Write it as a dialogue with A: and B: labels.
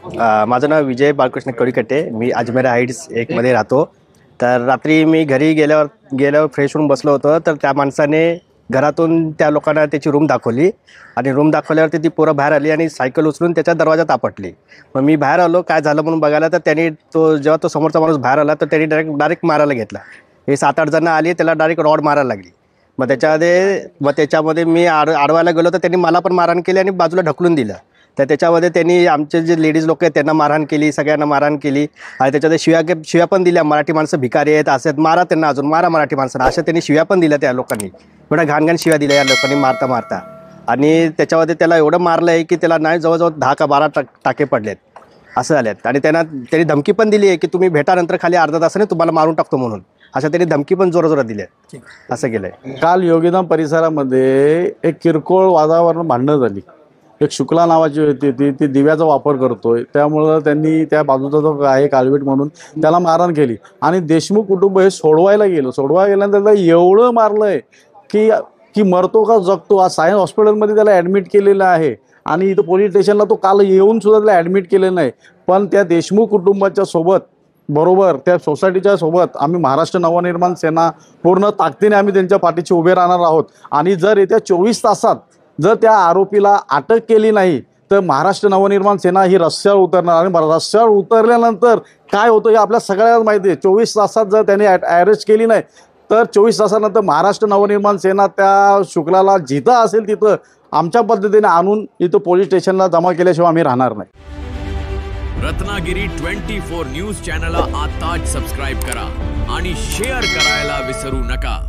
A: माझं नाव विजय बाळकृष्ण कळीकट्टे. मी अजमेर हाईट्स 1 मध्ये राहतो. तर रात्री मी घरी गेल्यावर फ्रेश होऊन बसलो होतो. तर त्या माणसाने घरातून त्या लोकांना त्याची रूम दाखवली आणि रूम दाखवल्यावरती ती पोरं बाहेर आली आणि सायकल उचलून त्याच्या दरवाजात आपटली. मग मी बाहेर आलो काय झालं म्हणून बघायला. तर त्यांनी जेव्हा तो समोरचा माणूस बाहेर आला तर त्यांनी डायरेक्ट मारायला घेतला. हे 7-8 जण आली, त्याला डायरेक्ट रॉड मारायला लागली. मग त्याच्यामध्ये मी आडवायला गेलो तर त्यांनी मला पण मारहाण केली आणि बाजूला ढकलून दिलं. तर त्याच्यामध्ये त्यांनी आमचे जे लेडीज लोक आहेत त्यांना मारहाण केली, सगळ्यांना मारहाण केली आणि त्याच्यामध्ये शिव्या पण दिल्या. मराठी माणसं भिकारी आहेत असं मारा त्यांना, अजून मारा मराठी माणसांना, अशा त्यांनी शिव्या पण दिल्या. त्या लोकांनी एवढ्या घाण शिव्या दिल्या या लोकांनी मारता. आणि त्याच्यामध्ये त्याला एवढं मारलं आहे की त्याला नाही जवळजवळ 10 का 12 टाके पडलेत असं झालेत. आणि त्यांनी धमकी पण दिली आहे की तुम्ही भेटानंतर खाली अर्धा तासाने तुम्हाला मारून टाकतो म्हणून, अशा त्यांनी धमकी पण जोरात दिली आहे. असं केलंय.
B: काल योगीधाम परिसरामध्ये एक किरकोळ वादावरण भांडणं झाली. एक शुक्ला नावाची होती, ती दिव्याचा वापर करतोय, त्यामुळं त्यांनी त्या बाजूचा जो आहे कालवेट म्हणून त्याला मारहाण केली आणि देशमुख कुटुंब हे सोडवायला गेल्यानंतर त्याला एवढं मारलंय की मरतो का जगतो. आज सायन्स हॉस्पिटलमध्ये त्याला ॲडमिट केलेलं आहे आणि इथं पोलीस स्टेशनला तो काल येऊन सुद्धा त्याला ॲडमिट केलेलं नाही. पण त्या देशमुख कुटुंबाच्या सोबत बरोबर त्या सोसायटीच्या सोबत आम्ही महाराष्ट्र नवनिर्माण सेना पूर्ण ताकदीने आम्ही त्यांच्या पाठीशी उभे राहणार आहोत. आणि जर येत्या 24 तासात जर त्या आरोपीला अटक केली नाही तर महाराष्ट्र नवनिर्माण सेना ही रस्त्यावर उतरणार. आणि रस्त्यावर उतरल्यानंतर काय होतं हे आपल्या सगळ्यांना माहिती आहे. 24 तासात जर त्यांनी अरेस्ट केली नाही तर 24 तासानंतर महाराष्ट्र नवनिर्माण सेना त्या शुक्लाला जिथं असेल तिथं आमच्या पद्धतीने आणून इथं पोलीस स्टेशनला जमा केल्याशिवाय आम्ही राहणार नाही.
C: रत्नागिरी 24 न्यूज चॅनलला आताच सबस्क्राइब करा आणि शेअर करायला विसरू नका.